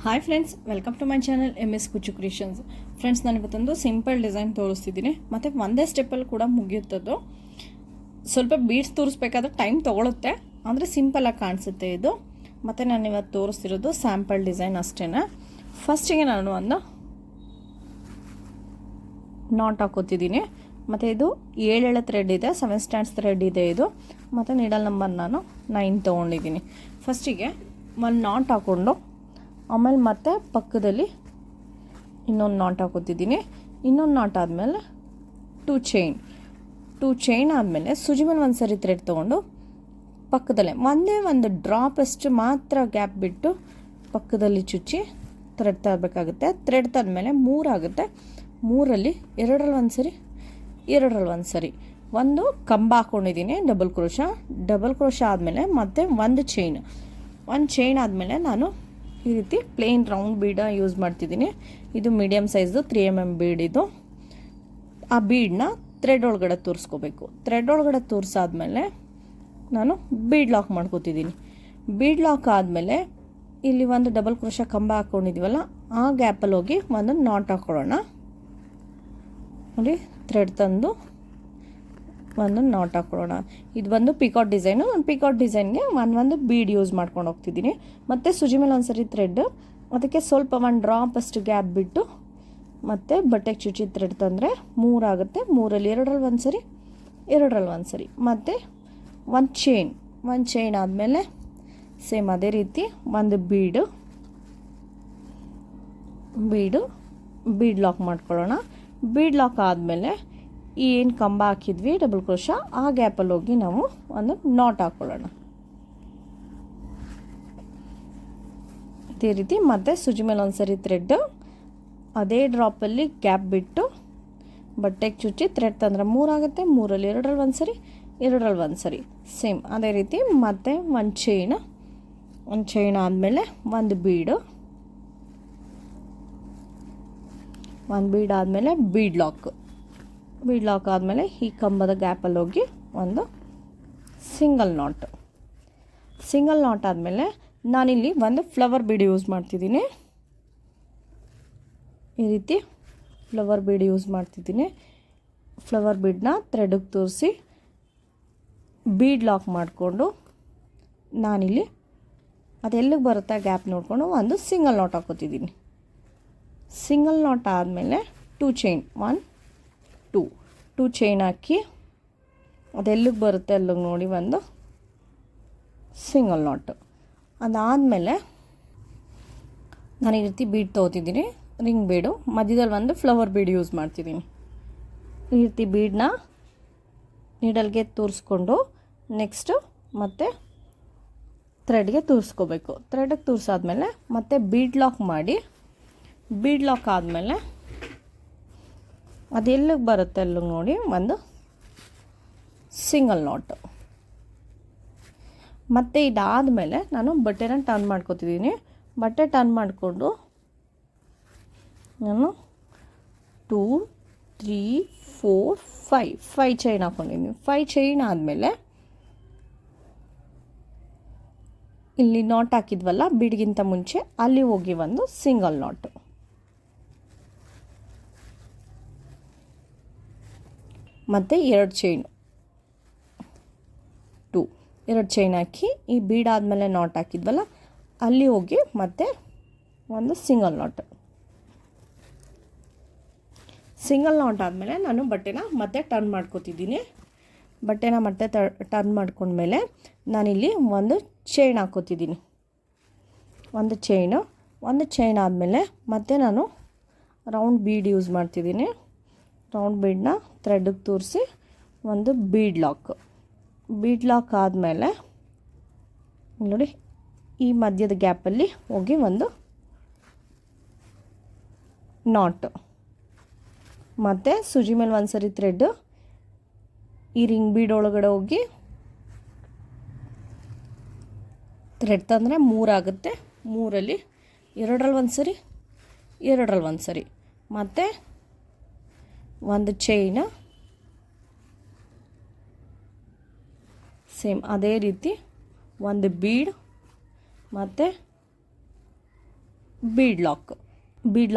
Hi friends, welcome to my channel MS Kuchchu creations. Friends, ನಾನು ಇವತ್ತೊಂದು simple design ತೋರಿಸ್ತಿದ್ದೀನಿ ಮತ್ತು ಒಂದೇ ಸ್ಟೆಪ್ಪಲ್ಲಿ ಕೂಡ ಮುಗಿಯುತ್ತದು. ಸ್ವಲ್ಪ ಬೀಡ್ಸ್ ತೋರಿಸ್ಬೇಕಾದ್ರೆ ಟೈಮ್ ತೊಗೊಳುತ್ತೆ, ಅಂದರೆ ಸಿಂಪಲಾಗಿ ಕಾಣಿಸುತ್ತೆ ಇದು. ಮತ್ತು ನಾನು ಇವತ್ತು ತೋರಿಸ್ತಿರೋದು ಸ್ಯಾಂಪಲ್ ಡಿಸೈನ್ ಅಷ್ಟೇ. ಫಸ್ಟಿಗೆ ನಾನು ಒಂದು ನಾಟ್ ಹಾಕೋತಿದ್ದೀನಿ. ಮತ್ತು ಇದು 7 ಥ್ರೆಡ್ ಇದೆ, 7 ಸ್ಟ್ಯಾಂಡ್ಸ್ ಥ್ರೆಡ್ ಇದೆ ಇದು. ಮತ್ತು ನೀಡಲ್ ನಂಬರ್ ನಾನು 9 ತೊಗೊಂಡಿದ್ದೀನಿ. ಫಸ್ಟಿಗೆ ಒಂದು ನಾಟ್ ಹಾಕ್ಕೊಂಡು ಆಮೇಲೆ ಮತ್ತೆ ಪಕ್ಕದಲ್ಲಿ ಇನ್ನೊಂದು ನಾಟ್ ಹಾಕೋತಿದ್ದೀನಿ. ಇನ್ನೊಂದು ನಾಟ್ ಆದಮೇಲೆ ಟೂ ಚೈನ್ ಆದಮೇಲೆ ಸುಜಿ ಮೇಲೆ ಒಂದು ಸರಿ ಥ್ರೆಡ್ ತೊಗೊಂಡು ಪಕ್ಕದಲ್ಲೇ ಒಂದೇ ಒಂದು ಡ್ರಾಪಷ್ಟು ಮಾತ್ರ ಗ್ಯಾಪ್ ಬಿಟ್ಟು ಪಕ್ಕದಲ್ಲಿ ಚುಚ್ಚಿ ಥ್ರೆಡ್ ತರಬೇಕಾಗುತ್ತೆ. ಥ್ರೆಡ್ ತಂದಮೇಲೆ 3 ಆಗುತ್ತೆ. 3ರಲ್ಲಿ 2ರಲ್ಲಿ ಒಂದು ಸರಿ ಒಂದು ಕಂಬ ಹಾಕ್ಕೊಂಡಿದ್ದೀನಿ. ಡಬಲ್ ಕ್ರೋಶ ಆದಮೇಲೆ ಮತ್ತೆ ಒಂದು ಚೈನ್ ಆದಮೇಲೆ ನಾನು ಈ ರೀತಿ ಪ್ಲೇನ್ ರೌಂಡ್ ಬೀಡ ಯೂಸ್ ಮಾಡ್ತಿದ್ದೀನಿ. ಇದು ಮೀಡಿಯಮ್ ಸೈಜ್ದು 3mm ಬೀಡ್ ಇದು. ಆ ಬೀಡನ್ನ ಥ್ರೆಡ್ ಒಳಗಡೆ ತೋರಿಸ್ಕೋಬೇಕು. ಥ್ರೆಡ್ ಒಳಗಡೆ ತೋರಿಸಾದ್ಮೇಲೆ ನಾನು ಬೀಡ್ ಲಾಕ್ ಮಾಡ್ಕೋತಿದ್ದೀನಿ. ಬೀಡ್ ಲಾಕ್ ಆದಮೇಲೆ ಇಲ್ಲಿ ಒಂದು ಡಬಲ್ ಕ್ರೋಶ ಕಂಬ ಹಾಕ್ಕೊಂಡಿದ್ದೀವಲ್ಲ, ಆ ಗ್ಯಾಪಲ್ಲಿ ಹೋಗಿ ಒಂದು ನಾಟ್ ಹಾಕ್ಕೊಳ್ಳೋಣ. ನೋಡಿ, ಥ್ರೆಡ್ ತಂದು ಒಂದು ನಾಟ್ ಹಾಕ್ಕೊಳ್ಳೋಣ. ಇದು ಬಂದು ಪಿಕಾಟ್ ಡಿಸೈನು. ನಾನು ಪಿಕಾಟ್ ಡಿಸೈನ್ಗೆ ಒಂದು ಬೀಡ್ ಯೂಸ್ ಮಾಡ್ಕೊಂಡು ಹೋಗ್ತಿದ್ದೀನಿ. ಮತ್ತು ಸುಜಿ ಮೇಲೆ ಒಂದು ಸರಿ ಥ್ರೆಡ್, ಅದಕ್ಕೆ ಸ್ವಲ್ಪ ಒಂದು ಡ್ರಾಪಷ್ಟು ಗ್ಯಾಪ್ ಬಿಟ್ಟು ಮತ್ತು ಬಟ್ಟೆಗೆ ಚುಚ್ಚಿ ಥ್ರೆಡ್ ತಂದರೆ 3 ಆಗುತ್ತೆ. 3ರಲ್ಲಿ 2ರಲ್ಲಿ ಒಂದು ಸರಿ ಮತ್ತು ಒಂದು ಚೈನ್ ಆದಮೇಲೆ ಸೇಮ್ ಅದೇ ರೀತಿ ಒಂದು ಬೀಡ್ ಲಾಕ್ ಮಾಡ್ಕೊಳ್ಳೋಣ. ಬೀಡ್ ಲಾಕ್ ಆದಮೇಲೆ ಏನು ಕಂಬ ಹಾಕಿದ್ವಿ ಡಬಲ್ ಕ್ರೋಶ, ಆ ಗ್ಯಾಪಲ್ಲಿ ಹೋಗಿ ನಾವು ಒಂದು ನಾಟ್ ಹಾಕ್ಕೊಳ್ಳೋಣ. ಇದೇ ರೀತಿ ಮತ್ತೆ ಸುಜಿ ಮೇಲೆ ಒಂದು ಸರಿ ಥ್ರೆಡ್, ಅದೇ ಡ್ರಾಪಲ್ಲಿ ಗ್ಯಾಪ್ ಬಿಟ್ಟು ಬಟ್ಟೆಗೆ ಚುಚ್ಚಿ ಥ್ರೆಡ್ ತಂದರೆ 3 ಆಗುತ್ತೆ. 3ರಲ್ಲಿ 2ರಲ್ಲಿ ಒಂದು ಸರಿ ಸೇಮ್ ಅದೇ ರೀತಿ ಮತ್ತೆ ಒಂದು ಚೈನ್ ಆದಮೇಲೆ ಒಂದು ಬೀಡ್ ಆದಮೇಲೆ ಬೀಡ್ ಲಾಕ್ ಆದಮೇಲೆ ಈ ಕಂಬದ ಗ್ಯಾಪಲ್ಲಿ ಹೋಗಿ ಒಂದು ಸಿಂಗಲ್ ನಾಟ್ ಆದಮೇಲೆ ನಾನಿಲ್ಲಿ ಒಂದು ಫ್ಲವರ್ ಬೀಡ್ ಯೂಸ್ ಮಾಡ್ತಿದ್ದೀನಿ. ಈ ರೀತಿ ಫ್ಲವರ್ ಬೀಡ್ ಯೂಸ್ ಮಾಡ್ತಿದ್ದೀನಿ. ಫ್ಲವರ್ ಬೀಡನ್ನ ಥ್ರೆಡ್ಗೆ ತೋರಿಸಿ ಬೀಡ್ ಲಾಕ್ ಮಾಡಿಕೊಂಡು ನಾನಿಲ್ಲಿ ಅದೆಲ್ಲಿಗೆ ಬರುತ್ತೆ ಗ್ಯಾಪ್ ನೋಡಿಕೊಂಡು ಒಂದು ಸಿಂಗಲ್ ನಾಟ್ ಹಾಕೋತಿದ್ದೀನಿ. ಸಿಂಗಲ್ ನಾಟ್ ಆದಮೇಲೆ ಟೂ ಚೈನ್ ಹಾಕಿ ಅದೆಲ್ಲಿಗೆ ಬರುತ್ತೆ ಅಲ್ಲಿಗೆ ನೋಡಿ ಒಂದು ಸಿಂಗಲ್ ನಾಟ್. ಅದಾದಮೇಲೆ ನಾನು ಈ ರೀತಿ ಬೀಡ್ ತೊಗೋತಿದ್ದೀನಿ, ರಿಂಗ್ ಬೀಡು. ಮಧ್ಯದಲ್ಲಿ ಒಂದು ಫ್ಲವರ್ ಬೀಡ್ ಯೂಸ್ ಮಾಡ್ತಿದ್ದೀನಿ. ಈ ರೀತಿ ಬೀಡನ್ನ ನೀಡಲ್ಗೆ ತೋರಿಸ್ಕೊಂಡು ನೆಕ್ಸ್ಟು ಮತ್ತೆ ಥ್ರೆಡ್ಗೆ ತೂರಿಸ್ಕೋಬೇಕು. ಥ್ರೆಡ್ಗೆ ತೂರಿಸಾದ್ಮೇಲೆ ಮತ್ತೆ ಬೀಡ್ ಲಾಕ್ ಆದಮೇಲೆ ಅದೆಲ್ಲಿಗೆ ಬರುತ್ತೆ ಅಲ್ಲಿಗೆ ನೋಡಿ ಒಂದು ಸಿಂಗಲ್ ನಾಟ್. ಮತ್ತು ಇದಾದಮೇಲೆ ನಾನು ಬಟ್ಟೆನ ಟರ್ನ್ ಮಾಡ್ಕೋತಿದ್ದೀನಿ. ಬಟ್ಟೆ ಟರ್ನ್ ಮಾಡಿಕೊಂಡು ನಾನು 2 3 4 5 ಚೈನ್ ಹಾಕ್ಕೊಂಡಿದ್ದೀನಿ. 5 ಚೈನ್ ಆದಮೇಲೆ ಇಲ್ಲಿ ನಾಟ್ ಹಾಕಿದ್ವಲ್ಲ ಬೀಡ್ಗಿಂತ ಮುಂಚೆ, ಅಲ್ಲಿ ಹೋಗಿ ಒಂದು ಸಿಂಗಲ್ ನಾಟ್. ಮತ್ತು 2 ಚೈನ್ ಹಾಕಿ ಈ ಬೀಡ್ ಆದಮೇಲೆ ನಾಟ್ ಹಾಕಿದ್ವಲ್ಲ ಅಲ್ಲಿ ಹೋಗಿ ಮತ್ತೆ ಒಂದು ಸಿಂಗಲ್ ನಾಟ್ ಆದಮೇಲೆ ನಾನು ಬಟ್ಟೆನ ಮತ್ತೆ ಟರ್ನ್ ಮಾಡ್ಕೋತಿದ್ದೀನಿ. ಬಟ್ಟೆನ ಮತ್ತೆ ಟರ್ನ್ ಮಾಡ್ಕೊಂಡ್ಮೇಲೆ ನಾನಿಲ್ಲಿ ಒಂದು ಚೈನ್ ಹಾಕೋತಿದ್ದೀನಿ. ಒಂದು ಚೈನ್ ಆದಮೇಲೆ ಮತ್ತೆ ನಾನು ರೌಂಡ್ ಬೀಡ್ ಯೂಸ್ ಮಾಡ್ತಿದ್ದೀನಿ. ರೌಂಡ್ ಬೀಡನ್ನ ಥ್ರೆಡ್ಗೆ ತೋರಿಸಿ ಒಂದು ಬೀಡ್ ಲಾಕ್ ಆದಮೇಲೆ ನೋಡಿ ಈ ಮಧ್ಯದ ಗ್ಯಾಪಲ್ಲಿ ಹೋಗಿ ಒಂದು ನಾಟ್. ಮತ್ತು ಸುಜಿ ಮೇಲೆ ಒಂದು ಸರಿ ಥ್ರೆಡ್, ಈ ರಿಂಗ್ ಬೀಡ್ ಒಳಗಡೆ ಹೋಗಿ ಥ್ರೆಡ್ ತಂದರೆ 3 ಆಗುತ್ತೆ. 3ರಲ್ಲಿ 2ರಲ್ಲಿ ಒಂದು ಸರಿ ಮತ್ತು ಒಂದು ಚೈನ್ ಸೇಮ್ ಅದೇ ರೀತಿ ಒಂದು ಬೀಡ್ ಮತ್ತು ಬೀಡ್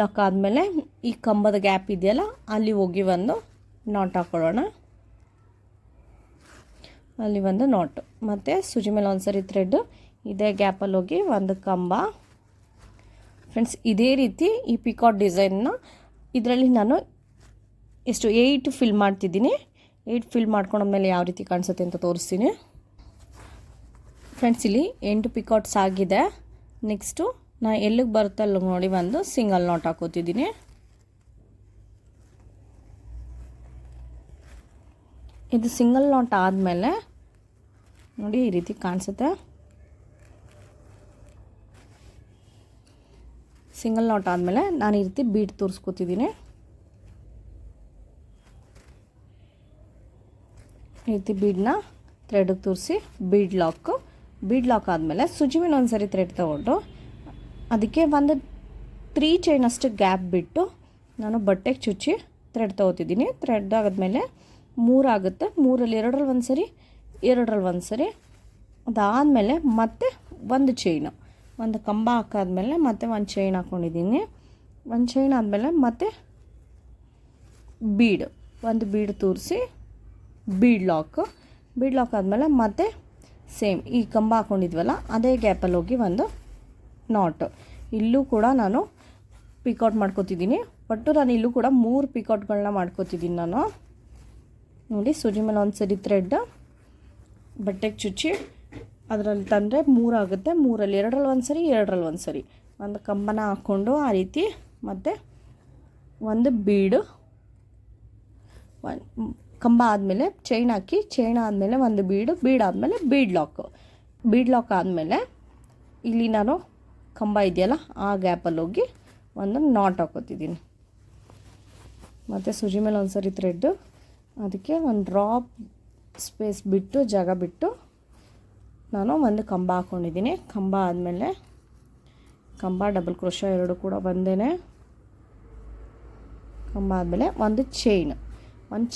ಲಾಕ್ ಆದಮೇಲೆ ಈ ಕಂಬದ ಗ್ಯಾಪ್ ಇದೆಯಲ್ಲ ಅಲ್ಲಿ ಹೋಗಿ ಒಂದು ನಾಟ್ ಹಾಕೊಳ್ಳೋಣ. ಅಲ್ಲಿ ಒಂದು ನಾಟ್ ಮತ್ತು ಸೂಜಿ ಮೇಲೆ ಒಂದು ಸರಿ ಥ್ರೆಡ್ ಇದೇ ಗ್ಯಾಪಲ್ಲಿ ಹೋಗಿ ಒಂದು ಕಂಬ. ಫ್ರೆಂಡ್ಸ್ ಇದೇ ರೀತಿ ಈ ಪಿಕಾಟ್ ಡಿಸೈನ್ನ ಇದರಲ್ಲಿ ನಾನು ಎಷ್ಟು 8 ಫಿಲ್ ಮಾಡ್ತಿದ್ದೀನಿ. 8 ಫಿಲ್ ಮಾಡ್ಕೊಂಡ್ಮೇಲೆ ಯಾವ ರೀತಿ ಕಾಣಿಸುತ್ತೆ ಅಂತ ತೋರಿಸ್ತೀನಿ. ಫ್ರೆಂಡ್ಸ್ ಇಲ್ಲಿ 8 ಪಿಕಾಟ್ಸ್ ಆಗಿದೆ. ನೆಕ್ಸ್ಟು ನಾನು ಎಲ್ಲಿಗೆ ಬರುತ್ತಲ್ಲ ನೋಡಿ ಒಂದು ಸಿಂಗಲ್ ನಾಟ್ ಹಾಕೋತಿದ್ದೀನಿ. ಇದು ಸಿಂಗಲ್ ನಾಟ್ ಆದಮೇಲೆ ನೋಡಿ ಈ ರೀತಿ ಕಾಣಿಸುತ್ತೆ. ಸಿಂಗಲ್ ನಾಟ್ ಆದಮೇಲೆ ನಾನು ಈ ರೀತಿ ಬೀಡ್ ತೋರಿಸ್ಕೊತಿದ್ದೀನಿ. ಈ ರೀತಿ ಬೀಡನ್ನ ಥ್ರೆಡ್ಗೆ ತೋರಿಸಿ ಬೀಡ್ ಲಾಕ್ ಆದಮೇಲೆ ಸೂಜಿ ಮೇಲೆ ಒಂದು ಸರಿ ಥ್ರೆಡ್ ತೊಗೊಂಡು ಅದಕ್ಕೆ ಒಂದು 3 ಚೈನ್ ಅಷ್ಟು ಗ್ಯಾಪ್ ಬಿಟ್ಟು ನಾನು ಬಟ್ಟೆಗೆ ಚುಚ್ಚಿ ಥ್ರೆಡ್ ತೊಗೋತಿದ್ದೀನಿ. ಥ್ರೆಡ್ ಆದಮೇಲೆ 3 ಆಗುತ್ತೆ. 3ರಲ್ಲಿ 2ರಲ್ಲಿ ಒಂದು ಸರಿ, 2ರಲ್ಲಿ ಒಂದು ಸರಿ. ಅದಾದಮೇಲೆ ಮತ್ತೆ ಒಂದು ಚೈನು, ಒಂದು ಕಂಬ ಹಾಕಾದ್ಮೇಲೆ ಮತ್ತೆ ಒಂದು ಚೈನ್ ಹಾಕ್ಕೊಂಡಿದ್ದೀನಿ. ಒಂದು ಚೈನ್ ಆದಮೇಲೆ ಮತ್ತೆ ಒಂದು ಬೀಡ್ ತೋರಿಸಿ ಬೀಡ್ ಲಾಕ್ ಆದಮೇಲೆ ಮತ್ತೆ ಸೇಮ್ ಈ ಕಂಬ ಹಾಕ್ಕೊಂಡಿದ್ವಲ್ಲ ಅದೇ ಗ್ಯಾಪಲ್ಲಿ ಹೋಗಿ ಒಂದು ನಾಟ್. ಇಲ್ಲೂ ಕೂಡ ನಾನು ಪಿಕೌಟ್ ಮಾಡ್ಕೋತಿದ್ದೀನಿ. ಒಟ್ಟು ನಾನು ಇಲ್ಲೂ ಕೂಡ 3 ಪಿಕೌಟ್ಗಳನ್ನ ಮಾಡ್ಕೋತಿದ್ದೀನಿ ನಾನು. ನೋಡಿ ಸೂಜಿ ಮೇಲೆ ಒಂದು ಸರಿ ಥ್ರೆಡ್ ಬಟ್ಟೆಗೆ ಚುಚ್ಚಿ ಅದರಲ್ಲಿ ತಂದರೆ 3 ಆಗುತ್ತೆ. 3ರಲ್ಲಿ 2ರಲ್ಲಿ ಒಂದು ಸರಿ, 2ರಲ್ಲಿ ಒಂದು ಸರಿ ಒಂದು ಕಂಬನ ಹಾಕ್ಕೊಂಡು ಆ ರೀತಿ ಮತ್ತೆ ಒಂದು ಬೀಡು ಕಂಬ ಆದಮೇಲೆ ಚೈನ್ ಹಾಕಿ, ಚೈನ್ ಆದಮೇಲೆ ಒಂದು ಬೀಡ್ ಆದಮೇಲೆ ಬೀಡ್ ಲಾಕ್ ಆದಮೇಲೆ ಇಲ್ಲಿ ನಾನು ಕಂಬ ಇದೆಯಲ್ಲ ಆ ಗ್ಯಾಪಲ್ಲಿ ಹೋಗಿ ಒಂದು ನಾಟ್ ಹಾಕೋತಿದ್ದೀನಿ. ಮತ್ತು ಸೂಜಿ ಮೇಲೆ ಒಂದು ಸರಿ ಥ್ರೆಡ್ ಅದಕ್ಕೆ ಒಂದು ಡ್ರಾಪ್ ಸ್ಪೇಸ್ ಬಿಟ್ಟು ಜಾಗ ಬಿಟ್ಟು ನಾನು ಒಂದು ಕಂಬ ಹಾಕ್ಕೊಂಡಿದ್ದೀನಿ. ಕಂಬ ಆದಮೇಲೆ ಕಂಬ ಡಬಲ್ ಕ್ರೋಶ 2 ಕೂಡ ಬಂದೇನೆ. ಕಂಬ ಆದಮೇಲೆ ಒಂದು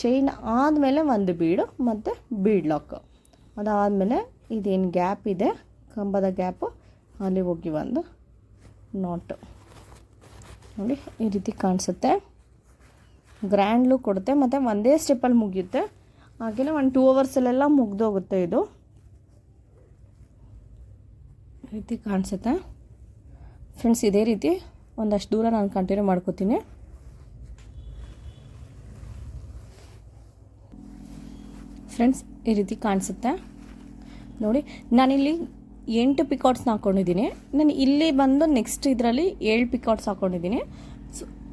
ಚೈನ್ ಆದಮೇಲೆ ಒಂದು ಬೀಡು ಮತ್ತು ಬೀಡ್ ಲಾಕ್. ಅದಾದಮೇಲೆ ಇದೇನು ಗ್ಯಾಪ್ ಇದೆ ಕಂಬದ ಗ್ಯಾಪು ಅಲ್ಲಿ ಹೋಗಿ ಒಂದು ನಾಟ್. ನೋಡಿ ಈ ರೀತಿ ಕಾಣಿಸುತ್ತೆ. ಗ್ರ್ಯಾಂಡ್ ಲುಕ್ ಕೊಡುತ್ತೆ ಮತ್ತು ಒಂದೇ ಸ್ಟೆಪ್ಪಲ್ಲಿ ಮುಗಿಯುತ್ತೆ. ಹಾಗೆಯೇ ಒಂದು 2 ಅವರ್ಸಲ್ಲೆಲ್ಲ ಮುಗ್ದೋಗುತ್ತೆ. ಇದು ಈ ರೀತಿ ಕಾಣಿಸುತ್ತೆ. ಫ್ರೆಂಡ್ಸ್ ಇದೇ ರೀತಿ ಒಂದಷ್ಟು ದೂರ ನಾನು ಕಂಟಿನ್ಯೂ ಮಾಡ್ಕೋತೀನಿ. ಫ್ರೆಂಡ್ಸ್ ಈ ರೀತಿ ಕಾಣಿಸುತ್ತೆ ನೋಡಿ. ನಾನಿಲ್ಲಿ 8 ಪಿಕಾಟ್ಸ್ನ ಹಾಕ್ಕೊಂಡಿದ್ದೀನಿ. ನಾನು ಇಲ್ಲಿ ಬಂದು ನೆಕ್ಸ್ಟ್ ಇದರಲ್ಲಿ 7 ಪಿಕಾಟ್ಸ್ ಹಾಕ್ಕೊಂಡಿದ್ದೀನಿ.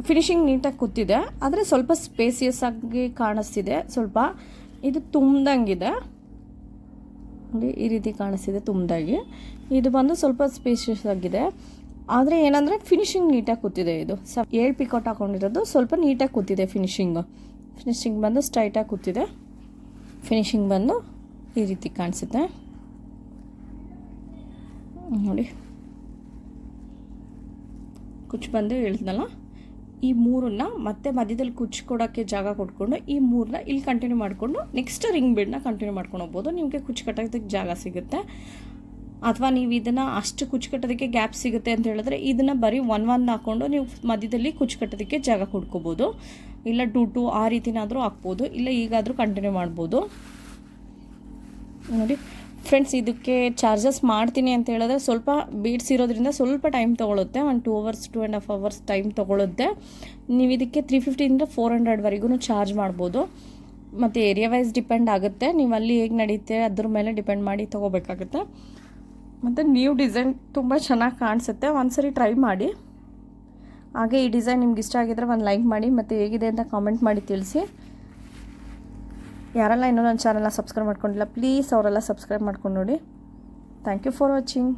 ಫಿನಿಶಿಂಗ್ ನೀಟಾಗಿ ಕೂತಿದೆ, ಆದರೆ ಸ್ವಲ್ಪ ಸ್ಪೇಸಿಯಸ್ ಆಗಿ ಕಾಣಿಸ್ತಿದೆ. ಸ್ವಲ್ಪ ಇದು ತುಂಬ್ದಂಗಿದೆ ನೋಡಿ, ಈ ರೀತಿ ಕಾಣಿಸ್ತಿದೆ ತುಂಬ್ದಾಗಿ. ಇದು ಬಂದು ಸ್ವಲ್ಪ ಸ್ಪೇಸಿಯಸ್ ಆಗಿದೆ, ಆದರೆ ಏನಂದರೆ ಫಿನಿಶಿಂಗ್ ನೀಟಾಗಿ ಕೂತಿದೆ. ಇದು 7 ಪಿಕಾಟ್ ಹಾಕ್ಕೊಂಡಿರೋದು ಸ್ವಲ್ಪ ನೀಟಾಗಿ ಕೂತಿದೆ. ಫಿನಿಶಿಂಗ್ ಬಂದು ಸ್ಟ್ರೈಟಾಗಿ ಕೂತಿದೆ. ಫಿನಿಶಿಂಗ್ ಬಂದು ಈ ರೀತಿ ಕಾಣಿಸುತ್ತೆ ನೋಡಿ. ಕುಚ್ಚು ಬಂದು ಹೇಳಿದ್ನಲ್ಲ, ಈ 3ನ್ನ ಮತ್ತೆ ಮಧ್ಯದಲ್ಲಿ ಕುಚ್ಚು ಕೊಡೋಕ್ಕೆ ಜಾಗ ಕೊಟ್ಕೊಂಡು ಈ 3ನ್ನ ಇಲ್ಲಿ ಕಂಟಿನ್ಯೂ ಮಾಡಿಕೊಂಡು ನೆಕ್ಸ್ಟ್ ರಿಂಗ್ ಬೀಡನ್ನ ಕಂಟಿನ್ಯೂ ಮಾಡ್ಕೊಂಡು ಹೋಗ್ಬೋದು. ನಿಮಗೆ ಕುಚ್ಚು ಕಟ್ಟೋದಕ್ಕೆ ಜಾಗ ಸಿಗುತ್ತೆ. ಅಥವಾ ನೀವು ಇದನ್ನು ಅಷ್ಟು ಕುಚ್ಚು ಕಟ್ಟೋದಕ್ಕೆ ಗ್ಯಾಪ್ ಸಿಗುತ್ತೆ ಅಂತ ಹೇಳಿದ್ರೆ ಇದನ್ನು ಬರೀ 1 ಹಾಕ್ಕೊಂಡು ನೀವು ಮಧ್ಯದಲ್ಲಿ ಕುಚ್ಚು ಕಟ್ಟೋದಕ್ಕೆ ಜಾಗ ಕೊಡ್ಕೋಬೋದು. ಇಲ್ಲ 2 ಆ ರೀತಿನಾದರೂ ಹಾಕ್ಬೋದು. ಇಲ್ಲ ಈಗಾದರೂ ಕಂಟಿನ್ಯೂ ಮಾಡ್ಬೋದು ನೋಡಿ. ಫ್ರೆಂಡ್ಸ್ ಇದಕ್ಕೆ ಚಾರ್ಜಸ್ ಮಾಡ್ತೀನಿ ಅಂತ ಹೇಳಿದ್ರೆ ಸ್ವಲ್ಪ ಬೀಡ್ಸ್ ಇರೋದ್ರಿಂದ ಸ್ವಲ್ಪ ಟೈಮ್ ತೊಗೊಳುತ್ತೆ. ಒಂದು 2 ಅವರ್ಸ್ 2.5 ಅವರ್ಸ್ ಟೈಮ್ ತೊಗೊಳುತ್ತೆ. ನೀವು ಇದಕ್ಕೆ 350 400ವರೆಗೂ ಚಾರ್ಜ್ ಮಾಡ್ಬೋದು. ಮತ್ತು ಏರಿಯಾ ವೈಸ್ ಡಿಪೆಂಡ್ ಆಗುತ್ತೆ. ನೀವು ಅಲ್ಲಿ ಹೇಗೆ ನಡೀತೆ ಅದ್ರ ಮೇಲೆ ಡಿಪೆಂಡ್ ಮಾಡಿ ತೊಗೋಬೇಕಾಗುತ್ತೆ. ಮತ್ತು ನ್ಯೂ ಡಿಸೈನ್ ತುಂಬ ಚೆನ್ನಾಗಿ ಕಾಣಿಸುತ್ತೆ. ಒಂದು ಸರಿ ಟ್ರೈ ಮಾಡಿ. ಹಾಗೆ ಈ ಡಿಸೈನ್ ನಿಮ್ಗೆ ಇಷ್ಟ ಆಗಿದ್ರೆ ಒಂದು ಲೈಕ್ ಮಾಡಿ ಮತ್ತು ಹೇಗಿದೆ ಅಂತ ಕಾಮೆಂಟ್ ಮಾಡಿ ತಿಳಿಸಿ. ಯಾರೆಲ್ಲ ಇನ್ನೂ ನನ್ನ ಚಾನಲ್ನ ಸಬ್ಸ್ಕ್ರೈಬ್ ಮಾಡ್ಕೊಂಡಿಲ್ಲ ಪ್ಲೀಸ್ ಅವರೆಲ್ಲ ಸಬ್ಸ್ಕ್ರೈಬ್ ಮಾಡ್ಕೊಂಡು ನೋಡಿ. Thank you for watching.